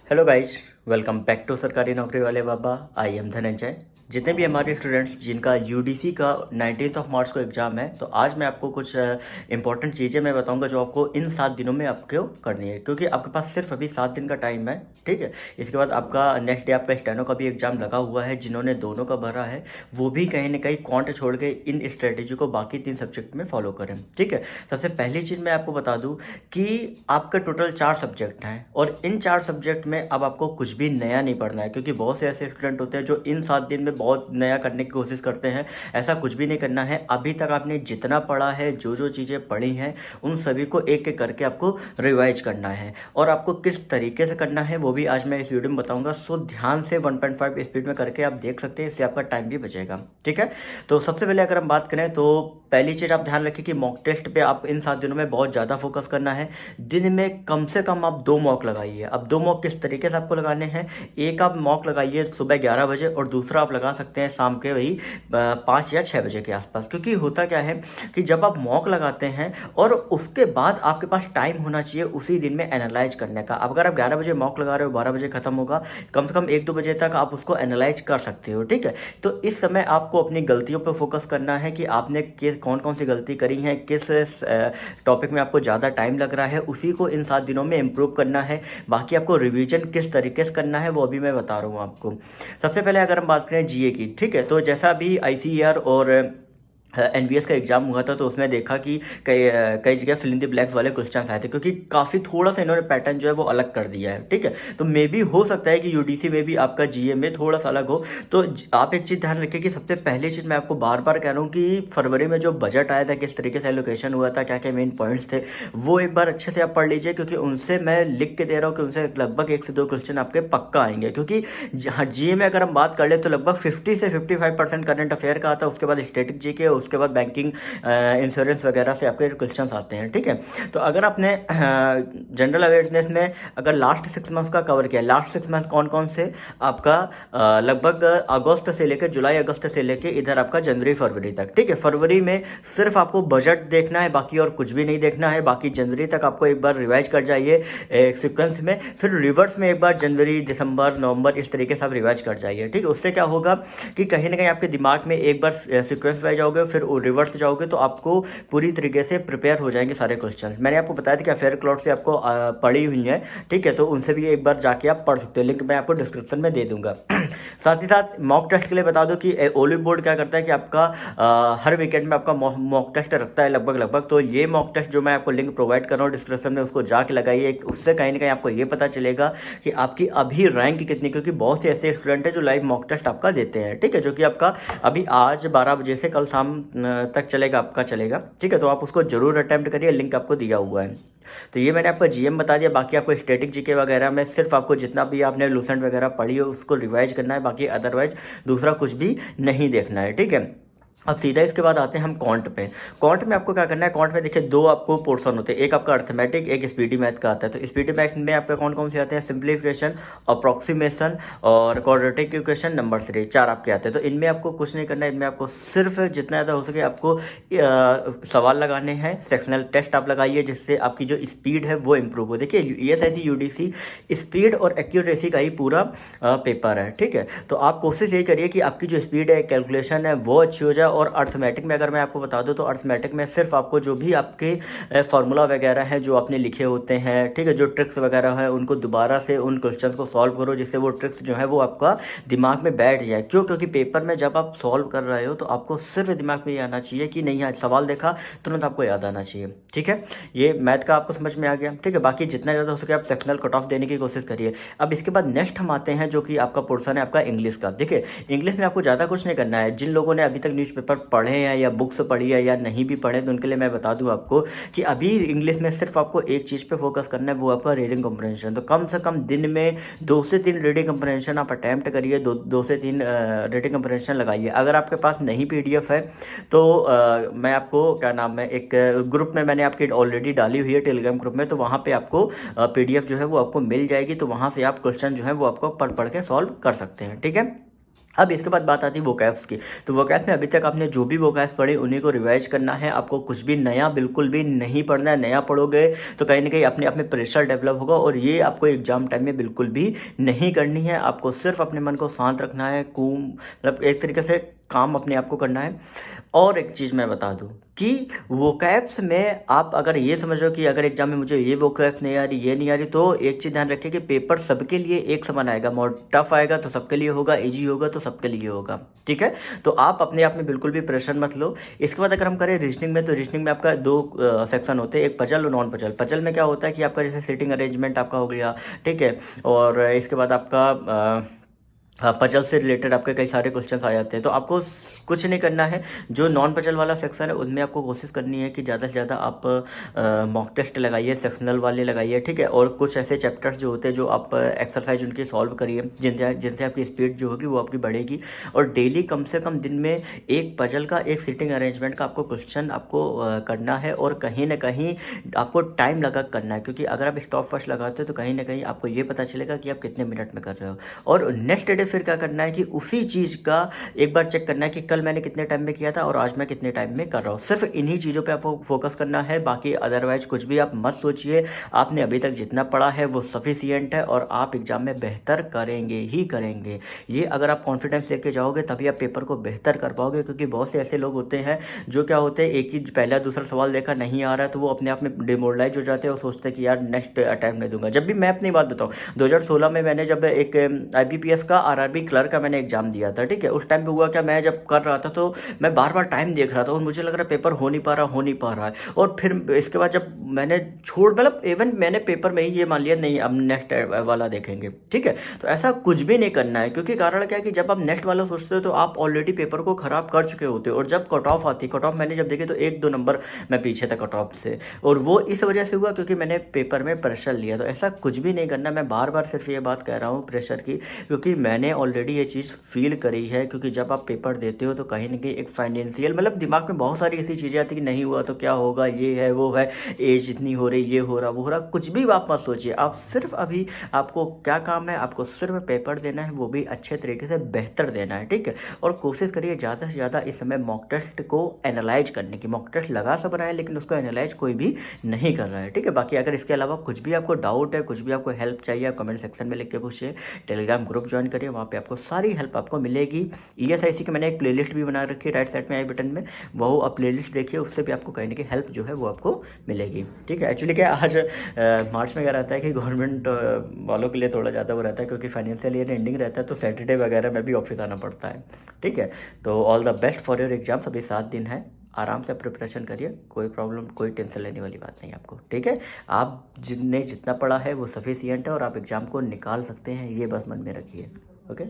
Hello guys, welcome back to Sarkari Naukri वाले बाबा। I am Dhananjay. जितने भी हमारे स्टूडेंट्स जिनका यूडीसी का 19 ऑफ मार्च को एग्ज़ाम है, तो आज मैं आपको कुछ इंपॉर्टेंट चीज़ें मैं बताऊंगा जो आपको इन 7 दिनों में आपको करनी है, क्योंकि आपके पास सिर्फ अभी 7 दिन का टाइम है। ठीक है, इसके बाद आपका नेक्स्ट डे आपका स्टेनो का भी एग्ज़ाम लगा हुआ है। जिन्होंने दोनों का भरा है वो भी कहीं ना कहीं क्वांट छोड़ के इन स्ट्रेटेजी को बाकी 3 सब्जेक्ट में फॉलो करें। ठीक है, सबसे पहली चीज़ मैं आपको बता दूँ कि आपका टोटल 4 सब्जेक्ट हैं और इन 4 सब्जेक्ट में अब आपको कुछ भी नया नहीं पढ़ना है, क्योंकि बहुत से ऐसे स्टूडेंट होते हैं जो इन 7 दिन में बहुत नया करने की कोशिश करते हैं। ऐसा कुछ भी नहीं करना है। अभी तक आपने जितना पढ़ा है, जो जो चीज़ें पढ़ी हैं, उन सभी को एक एक करके आपको रिवाइज करना है और आपको किस तरीके से करना है वो भी आज मैं इस वीडियो में बताऊंगा। सो ध्यान से 1.5 स्पीड में करके आप देख सकते हैं, इससे आपका टाइम भी बचेगा। ठीक है, तो सबसे पहले अगर हम बात करें तो पहली चीज़ आप ध्यान रखिए कि मॉक टेस्ट पे आप इन 7 दिनों में बहुत ज़्यादा फोकस करना है। दिन में कम से कम आप 2 मॉक लगाइए। अब 2 मॉक किस तरीके से आपको लगाने हैं, एक आप मॉक लगाइए सुबह 11 बजे और दूसरा आप लगा सकते हैं शाम के वही 5 या 6 बजे के आसपास। क्योंकि होता क्या है कि जब आप मॉक लगाते हैं और उसके बाद आपके पास टाइम होना चाहिए उसी दिन में एनालाइज करने का। अब अगर आप 11 बजे मॉक लगा रहे हो, 12 बजे खत्म होगा, कम से कम 1-2 बजे तक आप उसको एनालाइज कर सकते हो। ठीक है, तो इस समय आपको अपनी गलतियों पर फोकस करना है कि आपने कौन कौन सी गलती करी है, किस टॉपिक में आपको ज़्यादा टाइम लग रहा है, उसी को इन 7 दिनों में इम्प्रूव करना है। बाकी आपको रिवीजन किस तरीके से करना है वो अभी मैं बता रहा हूँ आपको। सबसे पहले अगर हम बात करें जीए की, ठीक है, तो जैसा अभी आईसीएआर और एनवीएस का एग्जाम हुआ था तो उसमें देखा कि कई कई जगह फिल इन द ब्लैंक्स वाले क्वेश्चन आए थे, क्योंकि काफ़ी थोड़ा सा इन्होंने पैटर्न जो है वो अलग कर दिया है। ठीक है, तो मे भी हो सकता है कि यूडीसी में भी आपका जीए में थोड़ा सा अलग हो। तो आप एक चीज़ ध्यान रखिए कि सबसे पहली चीज़ मैं आपको बार बार कह रहा हूँ कि फरवरी में जो बजट आया था, किस तरीके से एलोकेशन हुआ था, क्या क्या मेन पॉइंट्स थे, वो एक बार अच्छे से आप पढ़ लीजिए, क्योंकि उनसे मैं लिख के दे रहा हूँ कि उनसे लगभग 1 से 2 क्वेश्चन आपके पक्का आएंगे। क्योंकि हाँ, जीए में अगर हम बात कर ले तो लगभग 50 से 55% करंट अफेयर का आता है, उसके बाद स्टैटिक जीके, उसके बाद बैंकिंग इंश्योरेंस वगैरह से आपके क्वेश्चंस आते हैं। ठीक है, तो अगर आपने जनरल अवेयरनेस में अगर लास्ट 6 मंथ्स का कवर किया, लास्ट 6 मंथ कौन कौन से आपका लगभग अगस्त से लेकर जुलाई अगस्त से लेकर इधर आपका जनवरी फरवरी तक। ठीक है, फरवरी में सिर्फ आपको बजट देखना है, बाकी और कुछ भी नहीं देखना है। बाकी जनवरी तक आपको एक बार रिवाइज कर जाइए एक सीक्वेंस में, फिर रिवर्स में एक बार जनवरी दिसंबर नवंबर इस तरीके से आप रिवाइज कर जाइए। ठीक है, उससे क्या होगा कि कहीं ना कहीं आपके दिमाग में एक बार सीक्वेंस वाइज जाओगे, फिर रिवर्स जाओगे तो आपको पूरी तरीके से प्रिपेयर हो जाएंगे सारे क्वेश्चन। मैंने आपको बताया था कि अफेयर क्लाउड से आपको पढ़ी हुई है। ठीक है, तो उनसे भी एक बार जाके आप पढ़ सकते हो, लिंक मैं आपको डिस्क्रिप्शन में दे दूंगा। साथ ही साथ मॉक टेस्ट के लिए बता दो कि ओलिव बोर्ड क्या करता है कि आपका हर वीकेंड में आपका मॉक टेस्ट रखता है लगभग। तो ये मॉक टेस्ट जो मैं आपको लिंक प्रोवाइड कर रहा हूँ डिस्क्रिप्शन में, उसको जाके लगाइए। उससे कहीं ना कहीं आपको ये पता चलेगा कि आपकी अभी रैंक कितनी, क्योंकि बहुत से ऐसे स्टूडेंट हैं जो लाइव मॉक टेस्ट आपका देते हैं। ठीक है, जो कि आपका अभी आज 12 बजे से कल शाम तक चलेगा, आपका चलेगा। ठीक है, तो आप उसको जरूर अटेम्प्ट करिए, लिंक आपको दिया हुआ है। तो ये मैंने आपको जीएम बता दिया। बाकी आपको स्टैटिक जीके वगैरह में सिर्फ आपको जितना भी आपने लूसेंट वगैरह पढ़ी हो उसको रिवाइज करना है, बाकी अदरवाइज दूसरा कुछ भी नहीं देखना है। ठीक है, अब सीधा इसके बाद आते हैं हम क्वांट पे। क्वांट में आपको क्या करना है, क्वांट में देखिए 2 आपको पोर्शन होते हैं, एक आपका अर्थमेटिक, एक स्पीडी मैथ का आता है। तो स्पीडी मैथ में आपके कौन कौन से आते हैं, सिंप्लीफिकेशन, अप्रोक्सीमेशन और क्वाड्रेटिक इक्वेशन, नंबर सीरीज, 4 आपके आते हैं। तो इनमें आपको कुछ नहीं करना है, इनमें आपको सिर्फ जितना ज़्यादा हो सके आपको सवाल लगाने हैं। सेक्शनल टेस्ट आप लगाइए जिससे आपकी जो स्पीड है वो इम्प्रूव हो। देखिए ईएसआईसी यूडीसी स्पीड और एक्यूरेसी का ही पूरा पेपर है। ठीक है, तो आप कोशिश यही करिए कि आपकी जो स्पीड है, कैलकुलेशन है, वो अच्छी हो जाए। और अर्थमेटिक में अगर मैं आपको बता दूं तो अर्थमेटिक में सिर्फ आपको जो भी आपके फार्मूला वगैरह हैं जो आपने लिखे होते हैं, ठीक है, जो ट्रिक्स वगैरह हैं, उनको दोबारा से उन क्वेश्चंस को सॉल्व करो जिससे वो ट्रिक्स जो है वो आपका दिमाग में बैठ जाए। क्यों, क्योंकि पेपर में जब आप सॉल्व कर रहे हो तो आपको सिर्फ दिमाग में ये आना चाहिए कि नहीं, आज सवाल देखा तुरंत आपको याद आना चाहिए। ठीक है, ये मैथ का आपको समझ में आ गया। ठीक है, बाकी जितना ज़्यादा हो सके आप सेक्शनल कट ऑफ देने की कोशिश करिए। अब इसके बाद नेक्स्ट हम आते हैं जो कि आपका पोर्सन है आपका इंग्लिश का। देखिए इंग्लिश में आपको ज़्यादा कुछ नहीं करना है। जिन लोगों ने अभी तक न्यूज़पेपर पढ़े हैं या बुक्स पढ़ी है या नहीं भी पढ़े तो उनके लिए मैं बता दूं आपको कि अभी इंग्लिश में सिर्फ आपको एक चीज़ पे फोकस करना है, वो आपका रीडिंग कम्प्रहेंशन। तो कम से कम दिन में 2 से 3 रीडिंग कम्प्रहेंशन आप अटैम्प्ट करिए, 2 से 3 रीडिंग कम्प्रहेंशन लगाइए। अगर आपके पास नहीं पीडीएफ है तो मैं आपको क्या नाम है, एक ग्रुप में मैंने आपकी ऑलरेडी डाली हुई है टेलीग्राम ग्रुप में, तो वहाँ पे आपको पीडीएफ जो है वो आपको मिल जाएगी। तो वहाँ से आप क्वेश्चन जो है वो आपको पढ़ पढ़ के सॉल्व कर सकते हैं। ठीक है, अब इसके बाद बात आती है वोकैब्स की। तो वोकैब्स में अभी तक आपने जो भी वोकैब्स पढ़े उन्हीं को रिवाइज करना है, आपको कुछ भी नया बिल्कुल भी नहीं पढ़ना है। नया पढ़ोगे तो कहीं ना कहीं अपने आप में प्रेशर डेवलप होगा, और ये आपको एग्जाम टाइम में बिल्कुल भी नहीं करनी है। आपको सिर्फ अपने मन को शांत रखना है, मतलब एक तरीके से काम अपने आप को करना है। और एक चीज़ मैं बता दूं कि वोकैब्स में आप अगर ये समझ रहे हो कि अगर एग्जाम में मुझे ये वोकैब्स नहीं आ रही, ये नहीं आ रही, तो एक चीज़ ध्यान रखिए कि पेपर सबके लिए एक समान आएगा। मोर टफ आएगा तो सबके लिए होगा, इजी होगा तो सबके लिए होगा, ठीक है। तो आप अपने आप में बिल्कुल भी प्रेशर मत लो। इसके बाद अगर हम करें रीजनिंग में, तो रीजनिंग में आपका दो सेक्शन होते हैं, एक पजल और नॉन पजल। पजल में क्या होता है कि आपका जैसे सीटिंग अरेंजमेंट आपका हो गया, ठीक है, और इसके बाद आपका हाँ, पजल से रिलेटेड आपके कई सारे क्वेश्चंस आ जाते हैं। तो आपको कुछ नहीं करना है। जो नॉन पजल वाला सेक्शन है उनमें आपको कोशिश करनी है कि ज़्यादा से ज़्यादा आप मॉक टेस्ट लगाइए, सेक्शनल वाले लगाइए, ठीक है। और कुछ ऐसे चैप्टर्स जो होते हैं जो आप एक्सरसाइज उनकी सॉल्व करिए, जिनसे जिनसे आपकी स्पीड जो होगी वो आपकी बढ़ेगी। और डेली कम से कम दिन में एक पजल का, एक सीटिंग अरेंजमेंट का आपको क्वेश्चन आपको करना है, और कहीं ना कहीं आपको टाइम लगा करना है, क्योंकि अगर आप स्टॉप वॉच लगाते हो तो कहीं ना कहीं आपको ये पता चलेगा कि आप कितने मिनट में कर रहे हो। और नेक्स्ट डे फिर क्या करना है कि उसी चीज़ का एक बार चेक करना है कि कल मैंने कितने टाइम में किया था और आज मैं कितने टाइम में कर रहा हूँ। सिर्फ इन्हीं चीज़ों पे आपको फोकस करना है, बाकी अदरवाइज कुछ भी आप मत सोचिए। आपने अभी तक जितना पढ़ा है वो सफिशियंट है, और आप एग्जाम में बेहतर करेंगे ही करेंगे। ये अगर आप कॉन्फिडेंस लेके जाओगे तभी आप पेपर को बेहतर कर पाओगे, क्योंकि बहुत से ऐसे लोग होते हैं जो क्या होते हैं, एक ही पहला दूसरा सवाल देखा नहीं आ रहा है तो वो अपने आप में डिमोरलाइज हो जाते हैं और सोचते हैं कि यार नेक्स्ट अटैम्प्ट नहीं दूंगा। जब भी मैं अपनी बात बताऊँ, 2016 में मैंने जब एक IBPS का RRB क्लर्क का मैंने एग्जाम दिया था, ठीक है। उस टाइम पे हुआ क्या, मैं जब कर रहा था तो मैं बार बार टाइम देख रहा था और मुझे लग रहा पेपर हो नहीं पा रहा है। और फिर इसके बाद जब मैंने छोड़, मतलब इवन मैंने पेपर में ही ये मान लिया नहीं अब नेक्स्ट वाला देखेंगे, ठीक है। तो ऐसा कुछ भी नहीं करना है, क्योंकि कारण क्या है कि जब आप नेक्स्ट वाला सोचते हो तो आप ऑलरेडी पेपर को खराब कर चुके होते हो। और जब कट ऑफ आती, कट ऑफ मैंने जब देखी तो 1-2 नंबर मैं पीछे था कट ऑफ से, और वो इस वजह से हुआ क्योंकि मैंने पेपर में प्रेशर लिया। तो ऐसा कुछ भी नहीं करना। मैं बार बार सिर्फ ये बात कह रहा हूँ प्रेशर की, क्योंकि मैंने ऑलरेडी ये चीज़ फील करी है। क्योंकि जब आप पेपर देते हो तो कहीं ना कहीं एक फाइनेंशियल, मतलब दिमाग में बहुत सारी ऐसी चीज़ें आती कि नहीं हुआ तो क्या होगा, ये है वो है, एज इतनी हो रही, ये हो रहा वो हो रहा, कुछ भी आप मत सोचिए। आप सिर्फ अभी आपको क्या काम है, आपको सिर्फ पेपर देना है, वो भी अच्छे तरीके से बेहतर देना है, ठीक है। और कोशिश करिए ज़्यादा से ज़्यादा इस समय मॉक टेस्ट को एनालाइज करने की। मॉक टेस्ट लगा सब रहा है लेकिन उसको एनालाइज कोई भी नहीं कर रहा है, ठीक है। बाकी अगर इसके अलावा कुछ भी आपको डाउट है, कुछ भी आपको हेल्प चाहिए, आप कमेंट सेक्शन में लिख के पूछिए। टेलीग्राम ग्रुप ज्वाइन करिए, वहाँ पे आपको सारी हेल्प आपको मिलेगी। ESIC की मैंने एक प्लेलिस्ट भी बना रखी है राइट साइड में आई बटन में, वो आप प्लेलिस्ट देखिए, उससे भी आपको कहीं ना कहीं हेल्प जो है वो आपको मिलेगी, ठीक है। एक्चुअली क्या आज मार्च में क्या रहता है कि गवर्नमेंट वालों के लिए थोड़ा ज़्यादा वो रहता है, क्योंकि फाइनेंशियल ईयर एंडिंग रहता है, तो सैटरडे वगैरह में भी ऑफिस आना पड़ता है, ठीक है। तो all the best for your exams. अभी 7 दिन है, आराम से प्रिपरेशन करिए, कोई प्रॉब्लम, कोई टेंशन लेने वाली बात नहीं आपको, ठीक है। आप जितने जितना पढ़ा है वो सफिशियंट है और आप एग्ज़ाम को निकाल सकते हैं, ये बस मन में रखिए, ओके।